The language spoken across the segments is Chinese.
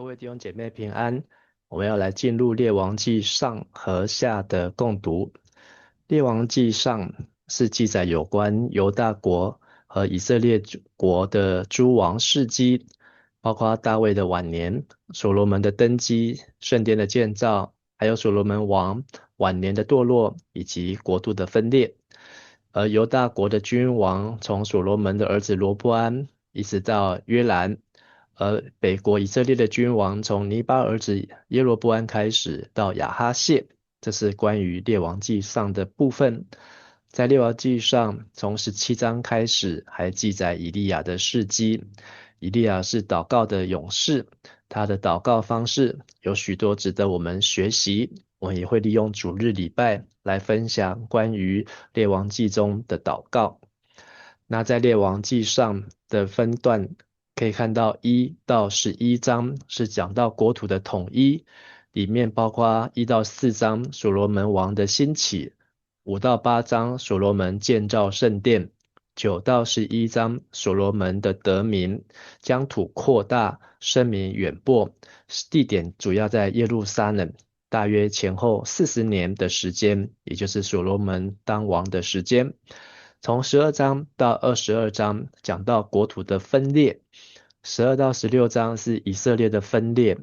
各位弟兄姐妹平安，我们要来进入列王记上和下的共读。列王记上是记载有关犹大国和以色列国的诸王事迹，包括大卫的晚年、所罗门的登基、圣殿的建造，还有所罗门王晚年的堕落以及国度的分裂。而犹大国的君王从所罗门的儿子罗波安一直到约兰，而北国以色列的君王从尼巴儿子耶罗波安开始到亚哈谢，这是关于列王记上的部分。在列王记上，从17章开始，还记载以利亚的事迹。以利亚是祷告的勇士，他的祷告方式有许多值得我们学习。我们也会利用主日礼拜来分享关于列王记中的祷告。那在列王记上的分段可以看到1到11章是讲到国土的统一，里面包括1到4章所罗门王的兴起，5到8章所罗门建造圣殿，9到11章所罗门的得名，疆土扩大，声名远播，地点主要在耶路撒冷，大约前后40年的时间，也就是所罗门当王的时间。从12章到22章讲到国土的分裂，12到16章是以色列的分裂，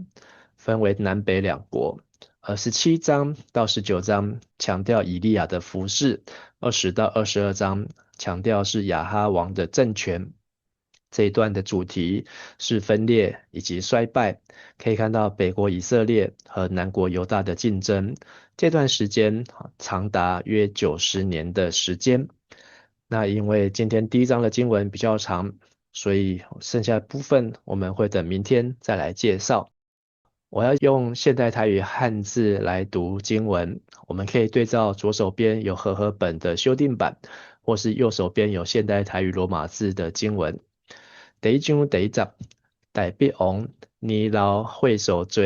分为南北两国。17章到19章强调以利亚的服事，20到22章强调是亚哈王的政权。这一段的主题是分裂以及衰败，可以看到北国以色列和南国犹大的竞争。这段时间长达约90年的时间。那因为今天第1章的经文比较长，所以剩下的部分我们会等明天再来介绍。我要用现代台语汉字来读经文，我们可以对照左手边有和合本的修订版，或是右手边有现代台语罗马字的经文。第1章第1节，大必王年老岁数多，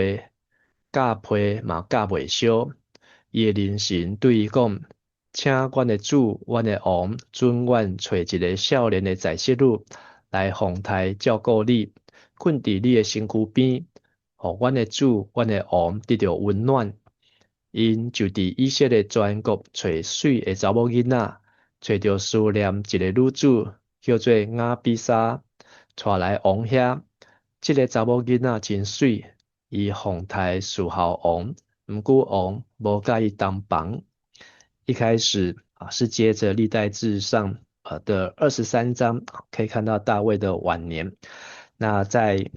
甲配嘛甲袂烧，伊的人神对伊讲，请阮的主，阮的王，准阮找一个少年的在色女来奉台照顾你，困伫你的身躯边，互阮的主，阮的王得到温暖。因就伫以色列全国找水的查某囡仔，找到思念一个女子，叫做雅比莎，带来王遐。这个查某囡仔真水，伊奉台侍候王，毋过王无甲伊同房。一开始是接着历代志上的23章，可以看到大卫的晚年。那在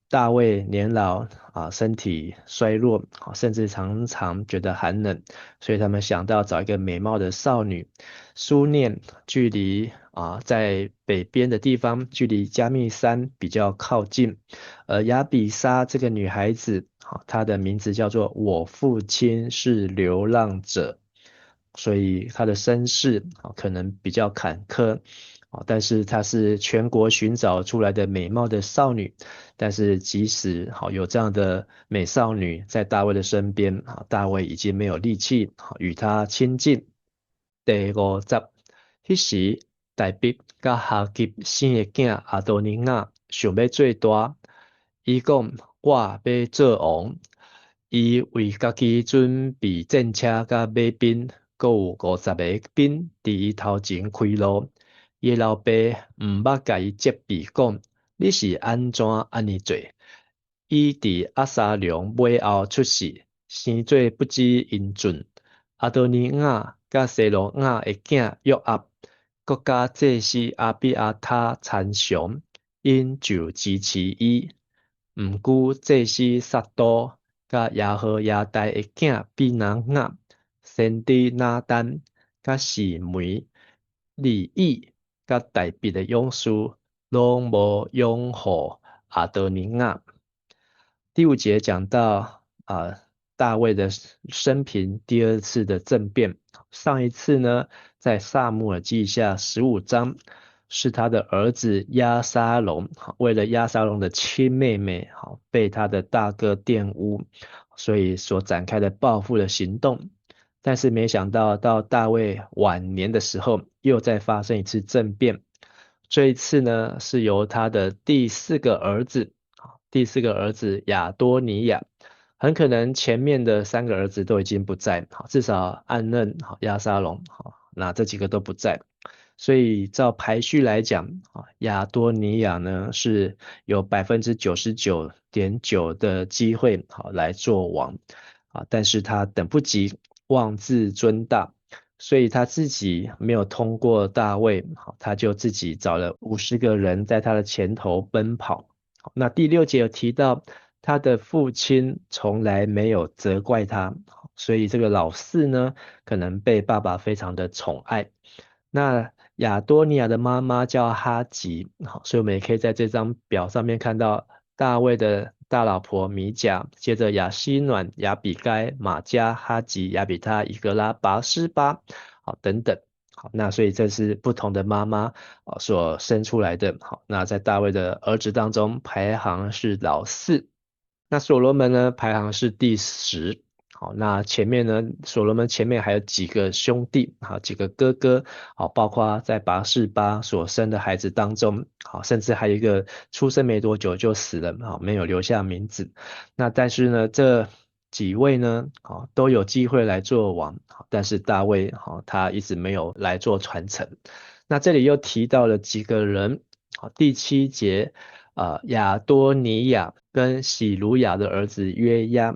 大卫年老身体衰弱，甚至常常觉得寒冷，所以他们想到找一个美貌的少女。苏念距离在北边的地方，距离加密山比较靠近。而亚比莎这个女孩子，她的名字叫做我父亲是流浪者，所以她的身世可能比较坎坷。但是她是全国寻找出来的美貌的少女，但是即使有这样的美少女在大卫的身边，大卫已经没有力气与她亲近。第5节，迄时大毕甲哈吉生的囝阿多尼亚想要做大，伊讲我要做王，伊为家己准备战车甲马兵，阁有50个兵伫伊头前开路。伊老爸毋捌甲伊责备讲，你是安怎安尼做？伊伫押沙龙尾后出世，生做不知英俊。阿多尼亚甲西罗亚的囝约押，国甲祭司阿比阿他参详，因就支持伊。毋过祭司撒多甲亚何亚大的囝比拿亚，先知拿单甲示梅利益。甲大笔的勇士拢无拥护阿多尼亚。第5节讲到大卫的生平第2次的政变。上一次呢，在撒母耳记下15章，是他的儿子押沙龙为了押沙龙的亲妹妹被他的大哥玷污，所以所展开的报复的行动。但是没想到到大卫晚年的时候，又再发生一次政变。这一次呢，是由他的第4个儿子第四个儿子亚多尼亚，很可能前面的三个儿子都已经不在，好，至少暗嫩、好亚沙龙，好，那这几个都不在，所以照排序来讲，啊，亚多尼亚呢是有99.9%的机会好来做王，啊，但是他等不及，妄自尊大。所以他自己没有通过大卫，好，他就自己找了50个人在他的前头奔跑。好，那第6节有提到他的父亲从来没有责怪他，好，所以这个老四呢，可能被爸爸非常的宠爱。那亚多尼亚的妈妈叫哈吉，好，所以我们也可以在这张表上面看到大卫的大老婆米甲，接着亚希暖、亚比该、玛加、哈吉、亚比他、以格拉、拔示巴，好，等等。好，那所以这是不同的妈妈所生出来的。好，那在大卫的儿子当中排行是老四。那所罗门呢，排行是第10。好，那前面呢，所罗门前面还有几个兄弟，好，几个哥哥，好，包括在拔示巴所生的孩子当中，好，甚至还有一个出生没多久就死了，好，没有留下名字。那但是呢，这几位呢，好，都有机会来做王，好，但是大卫，好，他一直没有来做传承。那这里又提到了几个人，好，第7节。亚多尼亚跟喜鲁雅的儿子约押，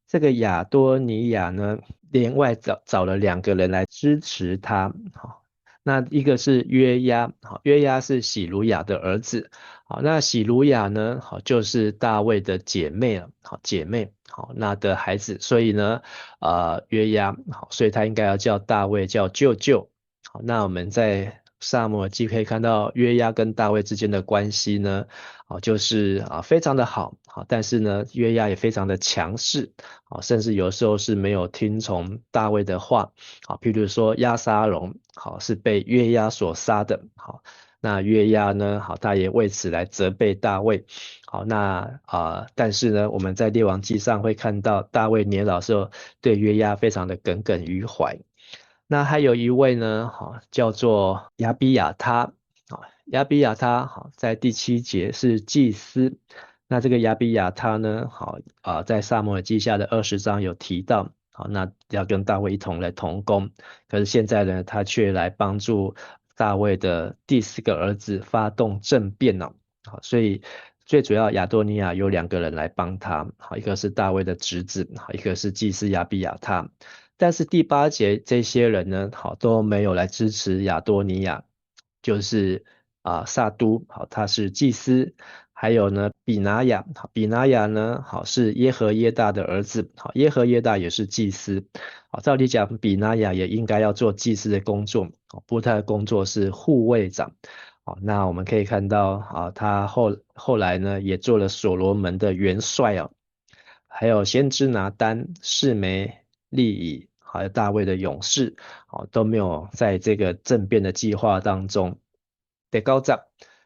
这个亚多尼亚呢，另外找了2个人来支持他。好，那一个是约押，好，约押是喜鲁雅的儿子。好，那喜鲁雅呢，好，就是大卫的姐妹了，好，姐妹，好，那的孩子，所以呢，约押，好，所以他应该要叫大卫叫舅舅。好，那我们在撒母耳记可以看到约押跟大卫之间的关系呢，就是非常的好，好，但是呢，约押也非常的强势，好，甚至有时候是没有听从大卫的话，好，譬如说押沙龙，好，是被约押所杀的，好，那约押呢，好，他也为此来责备大卫，好，那但是呢，我们在列王记上会看到大卫年老时候对约押非常的耿耿于怀。那还有一位呢，好，叫做亚比亚他，好，亚比亚他，好，在第7节是祭司。那这个亚比亚他呢，好，在撒母耳记下的20章有提到，好，那要跟大卫一同来同工。可是现在呢，他却来帮助大卫的第4个儿子发动政变了，好，所以最主要亚多尼亚有2个人来帮他，好，一个是大卫的侄子，好，一个是祭司亚比亚他。但是第8节这些人呢，好，都没有来支持亚多尼亚，就是撒都，好，他是祭司，还有呢比拿雅，好，比拿雅呢，好，是耶和耶大的儿子，好，耶和耶大也是祭司，好，照理讲比拿雅也应该要做祭司的工作，好，不过他的工作是护卫长，好，那我们可以看到他后来呢也做了所罗门的元帅哦，还有先知拿单、示每、利以，还有大卫的勇士，好，都没有在这个政变的计划当中。第9节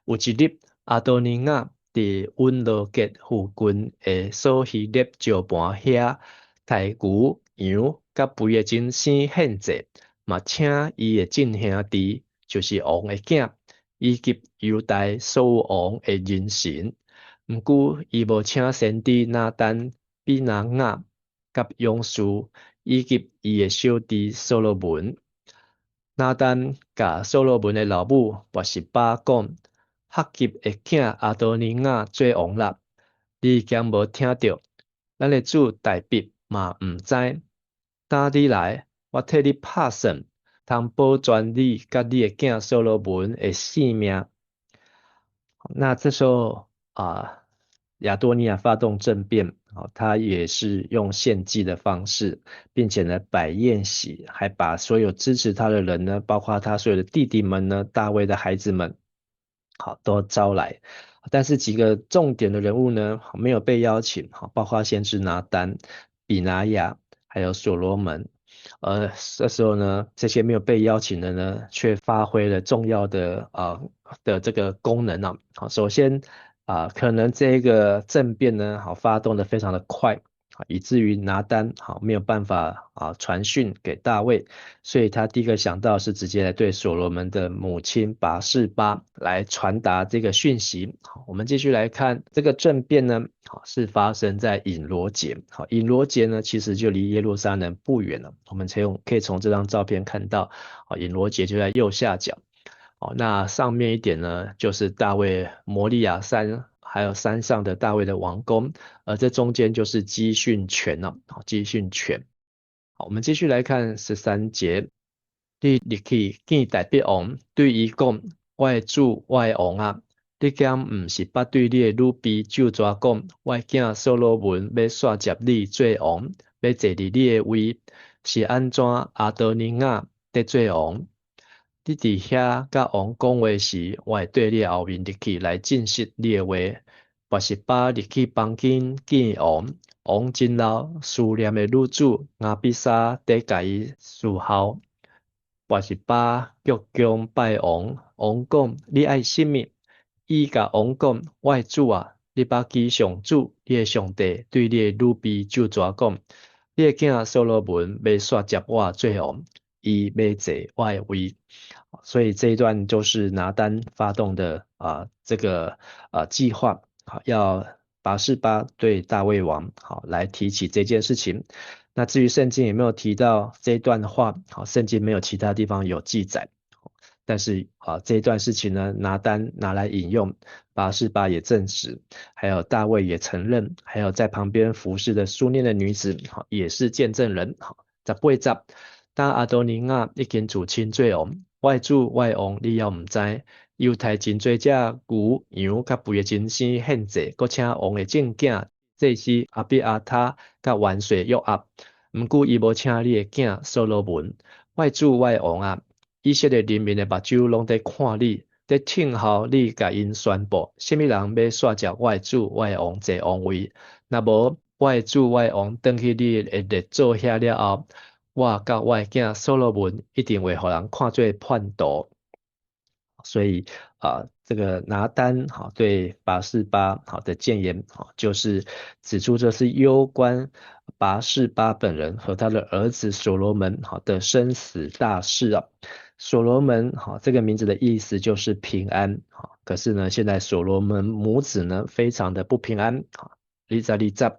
有一日，阿多尼亚伫温罗吉附近的所希列石盘遐，抬牛、羊、甲肥的真生献祭，嘛请伊的亲兄弟，就是王的囝，以及犹大所有王的人神。毋过，伊无请先知拿单、比拿雅、甲勇士，以及伊的小弟所罗门。拿单甲所罗门的老母拔示巴讲，哈吉的囝阿多尼亚做王啦，你竟无听到，咱的主大必嘛毋知。打你来，我替你拍算，通保全你甲你的囝所罗门的性命。那这时候亚多尼亚发动政变，他也是用献祭的方式，并且呢摆宴席，还把所有支持他的人呢，包括他所有的弟弟们呢，大卫的孩子们，好都招来。但是几个重点的人物呢，没有被邀请，包括先知拿单、比拿雅，还有所罗门。这时候呢，这些没有被邀请的呢，却发挥了重要的这个功能啊。好，首先可能这个政变呢，好发动的非常的快，以至于拿单没有办法传讯给大卫，所以他第一个想到是直接来对所罗门的母亲拔示巴来传达这个讯息。我们继续来看这个政变呢，是发生在隐罗节。隐罗节呢其实就离耶路撒冷不远了，我们可以从这张照片看到，隐罗节就在右下角。那上面一点呢，就是大卫摩利亚山，还有山上的大卫的王宫，而这中间就是基训泉了。基训泉。好，我们继续来看13节，你入去见大必王，对伊讲：我的主，我的王啊，你敢毋是捌对你的女婢就抓讲，我囝所罗门要煞接你做王，要坐伫你的位，是安怎阿多尼亚得做王？你伫遐甲王讲话时，我会对你后面入去来证实你的话。拔示巴入去房间见王，王真老思念的女主亚比莎在甲伊侍候。拔示巴鞠躬拜王，王讲：你爱什么？伊甲王讲：我的主啊，你捌记上主，你的上帝对你的女婢就抓讲：你的囝所罗门要煞接我做王，伊要坐我的位。所以这一段就是拿单发动的这个计划，要拔示巴对大卫王来提起这件事情。那至于圣经有没有提到这一段话，圣经没有其他地方有记载。但是这一段事情呢，拿单拿来引用，拔示巴也证实，还有大卫也承认，还有在旁边服侍的书念的女子也是见证人。18节，当阿多尼亚已经自称做王，我的主我的王，你也毋知，犹太真多只牛羊甲肥的真生献祭，搁请王的正囝，这是阿比阿他甲元帅约押，毋过伊无请你的囝所罗门，我的主我的王啊！以色列人民的目睭拢在看你，在听候你甲因宣布，什么人要煞接我的主我的王坐王位？若无我的主我的王转去你的列祖遐了后，我甲我的囝所罗门一定会互人看做叛徒。所以这个拿单对拔示巴的谏言就是指出这是攸关拔示巴本人和他的儿子所罗门的生死大事啊。所罗门这个名字的意思就是平安可是呢，现在所罗门母子呢非常的不平安20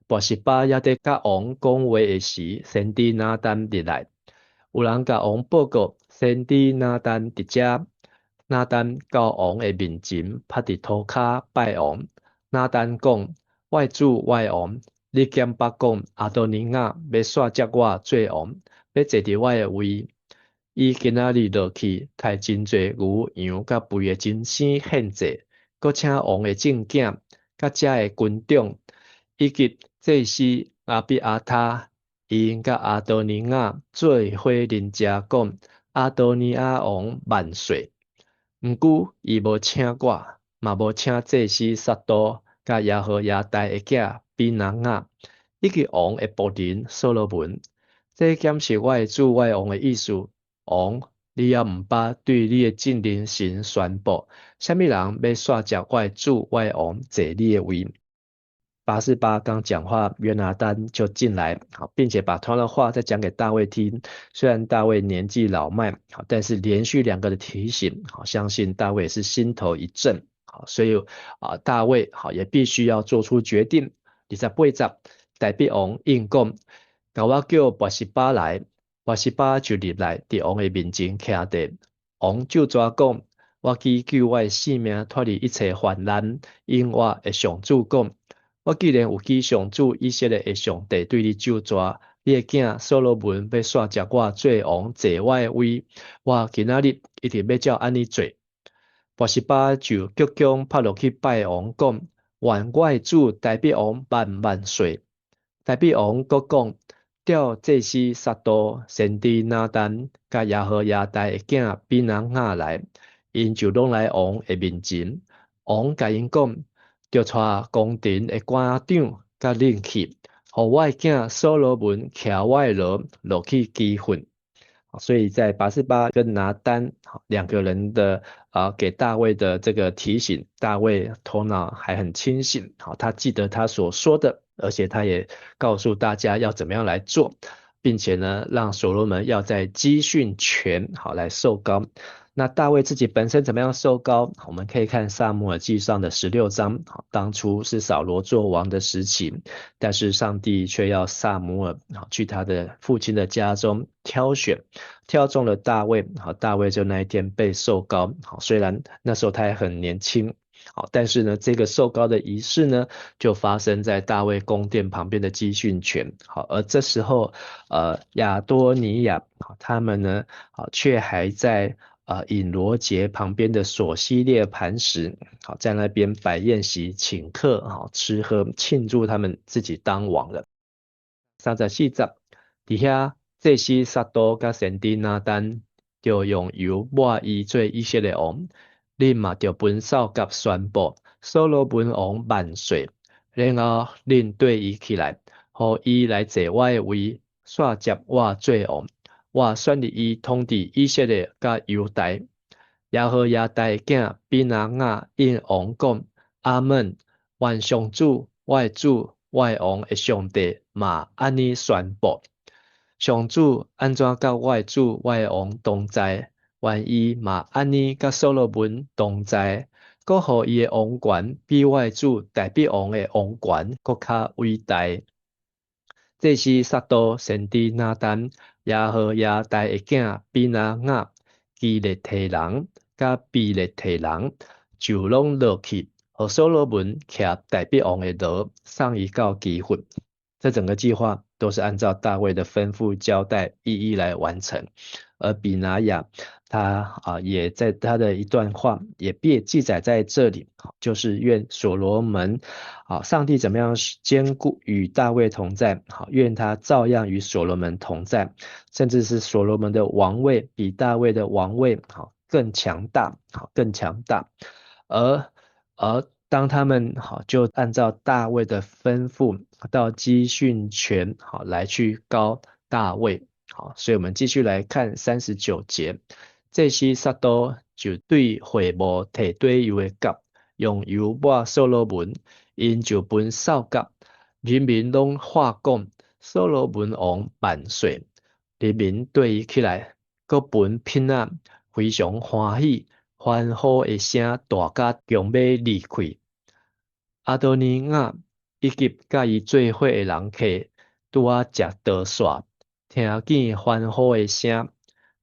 拔示巴也在甲王讲话的时，先知拿单入来，有人甲王报告，先知拿单伫遮。拿单到王的面前，趴伫涂骹拜王。拿单讲：我的主，我的王，你兼捌讲阿多尼亚要煞接我做王，要坐伫我的位。伊今仔日落去，杀真侪牛羊甲肥的真生献祭，搁请王的正囝甲遮的军长，以及祭司阿比阿他，因甲阿多尼亚做伙人家讲：阿多尼亚王万岁！毋过，伊无请我，嘛无请祭司撒多，甲耶和亚大的囝比拿雅，以及王的仆人所罗门。这显示我的主我的王的意思。王，你也毋捌对你的证人神宣布，啥物人要煞接我的主我的王坐你的位？拔示巴刚讲话，约拿单就进来，并且把同样的话再讲给大卫听。虽然大卫年纪老迈，但是连续2个的提醒，相信大卫是心头一震。所以大卫也必须要做出决定。28节，大必王应讲，甲我叫拔示巴来，拔示巴就入来，伫王的面前徛地。王就抓讲，我祈求我的性命脱离一切患难，因我的上主讲。我既然有记上主以色列的上帝对你咒詛，你的囝所罗门要煞接我做王坐我的位，我今仔日一定要照安尼做。拔示巴就鞠躬拍落去拜王，讲：愿我的主大必王万万岁！大必王阁讲：调祭司撒多、先知拿单、甲耶和亚大的囝比拿雅来，因就拢来王的面前。王甲因讲：就带宫廷的官长甲人去，互我的囝所罗门骑我的驴落去基训。所以在拔示巴跟拿单两个人的给大卫的这个提醒，大卫头脑还很清醒，他记得他所说的，而且他也告诉大家要怎么样来做，并且呢，让所罗门要在基训前来受膏。那大卫自己本身怎么样受膏？我们可以看撒母耳记上的16章，当初是扫罗做王的时期，但是上帝却要撒母耳去他的父亲的家中挑选，挑中了大卫，大卫就那一天被受膏，虽然那时候他还很年轻。但是呢，这个受膏的仪式呢，就发生在大卫宫殿旁边的基训泉。而这时候，亚多尼亚，他们呢，却还在隐罗节旁边的索西列磐石，在那边摆宴席请客，吃喝庆祝他们自己当王了。34节，底下这些撒多甲先知拿单就用油抹伊做以色列王，恁嘛就分扫甲宣布所罗门王万岁，然后恁对伊起来，互伊来坐我的位，煞接我做王。我选立伊统治以色列甲犹大。耶和亚大的囝比拿雅应王讲：阿门！愿上主，我的主，我的王的上帝嘛安尼宣布。上主安怎甲我的主，我的王同在？愿伊嘛安尼甲所罗门同在，搁互伊的王权比我的主大比王的王权搁较伟大。这是撒都先知拿单，耶和亚大的囝比拿雅，基列提人甲比列提人就拢落去，和所罗门徛大比王的罗，送伊到基训。这整个计划都是按照大卫的吩咐交代，一一来完成。而比拿雅他也在他的一段话也记载在这里，就是愿所罗门上帝怎么样兼顾与大卫同在，愿他照样与所罗门同在，甚至是所罗门的王位比大卫的王位更强大，更强大。而当他们就按照大卫的吩咐到基训泉来去膏大卫。所以我们继续来看39节，这些撒都就对会幕提对油的角，用油抹所罗门，因就分扫角，人民拢话讲所罗门王万岁，人民对伊起来，搁分平安，非常欢喜，欢呼的声大甲强要离开。阿多尼亚以及甲伊做伙的人客，拄啊食稻线，听见欢呼的声，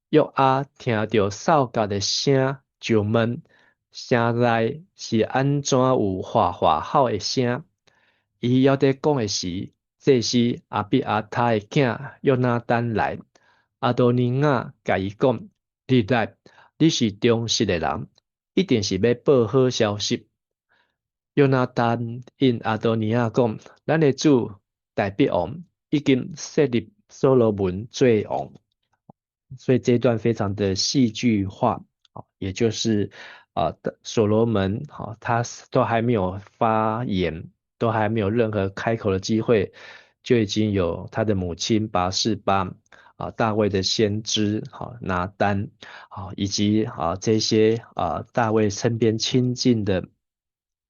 约阿听到扫角的声，就问城内是安怎有哗哗吼的声？伊要在讲的时，这是阿比阿他的囝约拿单来。阿多尼亚甲伊讲：你来，你是忠实的人，一定是要报好消息。约拿单因阿多尼亚讲：咱的主大必王已经设立所罗门做王。所以这一段非常的戏剧化，也就是所罗门他都还没有发言，都还没有任何开口的机会，就已经有他的母亲拔示巴大卫的先知拿单以及这些大卫身边亲近的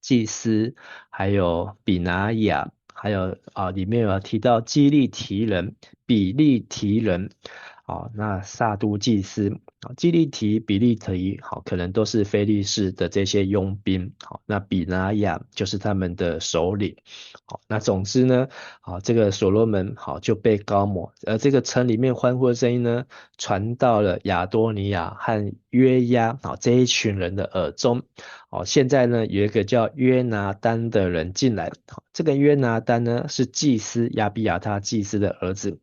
祭司，还有比拿雅，还有里面有提到基利提人、比利提人。那撒都祭司，基利提、比利提，可能都是非利士的这些佣兵，那比拿雅就是他们的首领，那总之呢，这个所罗门就被膏抹，而这个城里面欢呼的声音呢，传到了亚多尼亚和约押这一群人的耳中，现在呢有一个叫约拿单的人进来，这个约拿单呢是祭司亚比亚他祭司的儿子。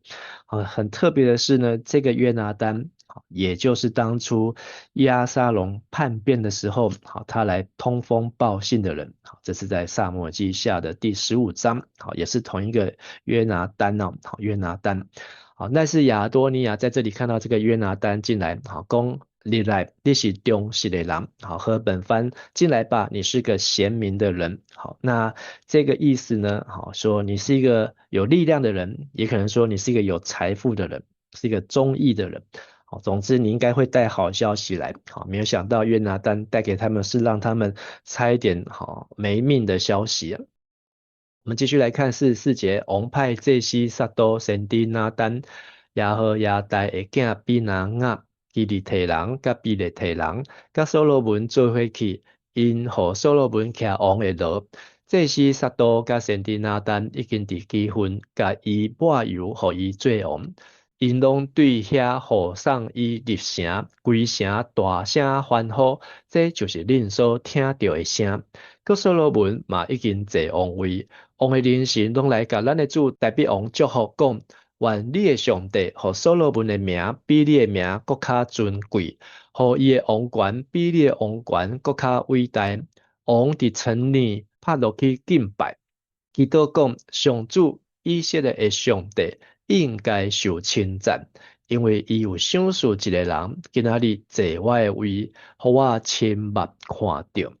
很特别的是呢，这个约拿单，也就是当初押沙龙叛变的时候，他来通风报信的人，这是在撒母耳记下的第15章，也是同一个约拿单哦，约拿单，但是亚多尼亚在这里看到这个约拿单进来，公你来，你是忠实的人，和本番进来吧，你是个贤明的人，那这个意思呢，说你是一个有力量的人，也可能说你是一个有财富的人，是一个忠义的人，好，总之你应该会带好消息来。好，没有想到约拿单带给他们是让他们差一点好没命的消息啊。我们继续来看44节，王派这西撒多先知拿单，耶和亚大的囝比拿雅、基利提人、甲比利提人，甲所罗门做伙去，因互所罗门骑王的路。这时撒多甲先知拿单已经伫基训，甲伊抹油，互伊做王。因拢对遐互送伊入城，规城大声欢呼，这就是恁所听到的声。佮所罗门嘛已经坐王位，王的人神拢来甲咱的主代表王祝福，讲愿你的上帝，互所罗门的名比你的名搁较尊贵，互伊的王权比你的王权搁较伟大。王伫城里拍落去敬拜，祈祷讲上主以色列的上帝应该受称赞，因为伊有赏赐一个人，今仔日坐我的位，互我亲目看到。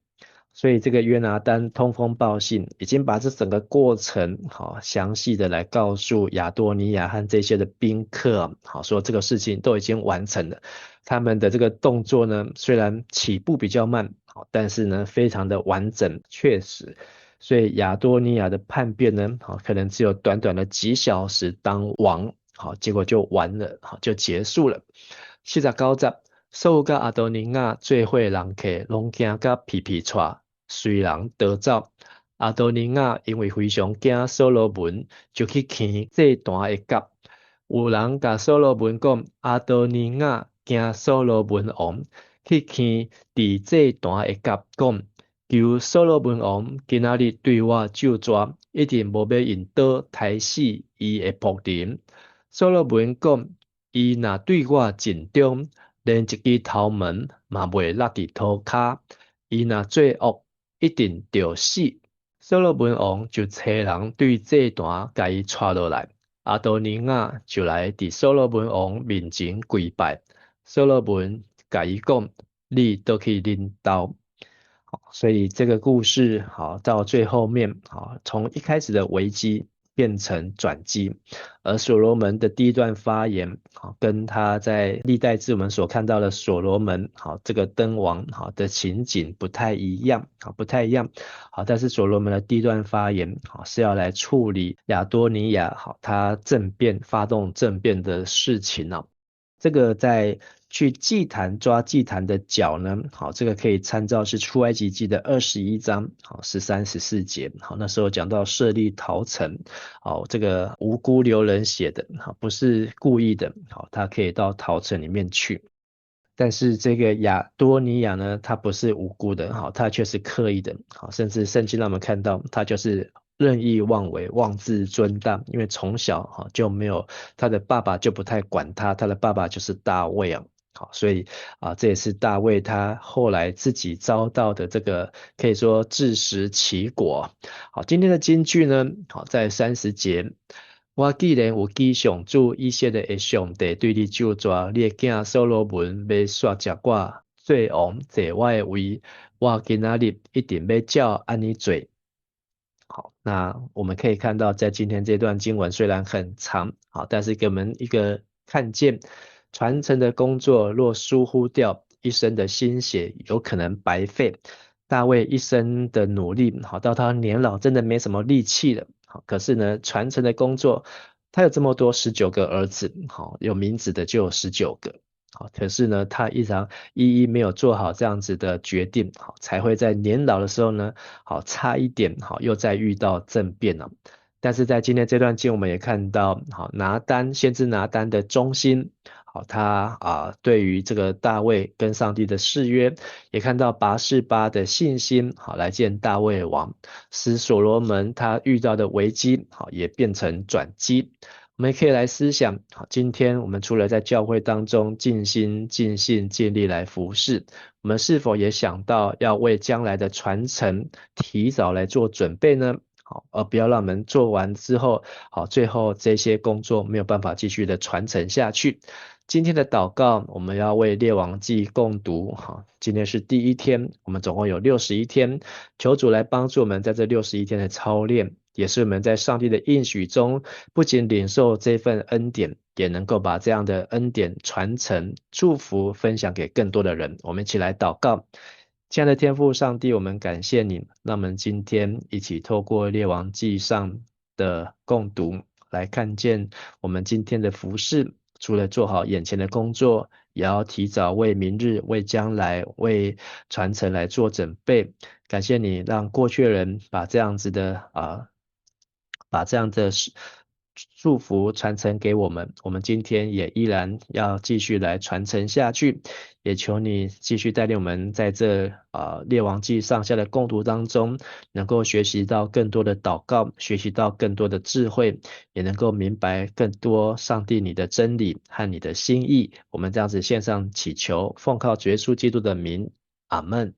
所以这个约拿单通风报信，已经把这整个过程好详细的来告诉亚多尼亚和这些的宾客，好说这个事情都已经完成了。他们的这个动作呢，虽然起步比较慢，好，但是呢非常的完整确实。所以亚多尼亚的叛变呢，好可能只有短短的几小时当王，好结果就完了，好就结束了。49节，所有甲亚多尼亚做伙人客，拢惊甲皮皮喘。虽人得走，亚多尼雅因为非常惊所罗门，就去牵这段的甲。有人甲所罗门讲，亚多尼雅惊所罗门王，去牵伫这段的甲，讲求所罗门王今仔日对我咒詛，一定无要用刀杀死伊的仆人。所罗门讲，伊若对我尽忠，连一支头毛嘛袂落伫涂骹，伊若做恶。一定着死。所罗门王就找人对这段甲伊带落来，亚多尼雅就来伫所罗门王面前跪拜。所罗门甲伊讲：“你都去领导。”所以这个故事好到最后面，好从一开始的危机变成转机，而所罗门的第一段发言，好跟他在历代志我们所看到的所罗门，好这个登王好的情景不太一样，好不太一样，好但是所罗门的第一段发言，好是要来处理亚多尼亚好他政变发动政变的事情呢。这个在去祭坛抓祭坛的脚呢，好，这个可以参照是出埃及记的21章，好13、14节，好，那时候讲到设立逃城，好，这个无辜流人血的，好，不是故意的，好，他可以到逃城里面去。但是这个亚多尼亚呢，他不是无辜的，好，他却是刻意的，好，甚至圣经让我们看到他就是任意妄为、妄自尊大，因为从小哈就没有他的爸爸就不太管他，他的爸爸就是大卫啊，好，所以这也是大卫他后来自己遭到的这个可以说自食其果。好，今天的金句呢，好在30节。我既然有记上主以色列的上帝对你咒詛，你的囝所罗门要刷食我做王坐我的位，我今仔日一定要照安尼做。好，那我们可以看到，在今天这段经文虽然很长，好，但是给我们一个看见，传承的工作若疏忽掉，一生的心血有可能白费。大卫一生的努力，好到他年老真的没什么力气了，好，可是呢，传承的工作，他有这么多19个儿子，好，有名字的就有19个。好，可是呢，他一没有做好这样子的决定，好，才会在年老的时候呢，好，差一点，好，又再遇到政变了。但是在今天这段经，我们也看到，好，先知拿单的忠心，好，他对于这个大卫跟上帝的誓约，也看到拔示巴的信心，好，来见大卫王，使所罗门他遇到的危机，好，也变成转机。我们可以来思想，好，今天我们除了在教会当中尽心、尽性、尽力来服侍，我们是否也想到要为将来的传承提早来做准备呢？好，而不要让我们做完之后，好，最后这些工作没有办法继续的传承下去。今天的祷告，我们要为列王记共读，好，今天是第1天，我们总共有61天，求主来帮助我们在这61天的操练。也是我们在上帝的应许中，不仅领受这份恩典，也能够把这样的恩典传承、祝福、分享给更多的人。我们一起来祷告。亲爱的天父上帝，我们感谢你，那我们今天一起透过列王纪上的共读，来看见我们今天的服事，除了做好眼前的工作，也要提早为明日、为将来、为传承来做准备。感谢你让过去的人把这样的祝福传承给我们，我们今天也依然要继续来传承下去。也求你继续带领我们在这列王记上下的共读当中，能够学习到更多的祷告，学习到更多的智慧，也能够明白更多上帝你的真理和你的心意。我们这样子献上祈求，奉靠主耶稣基督的名，阿门。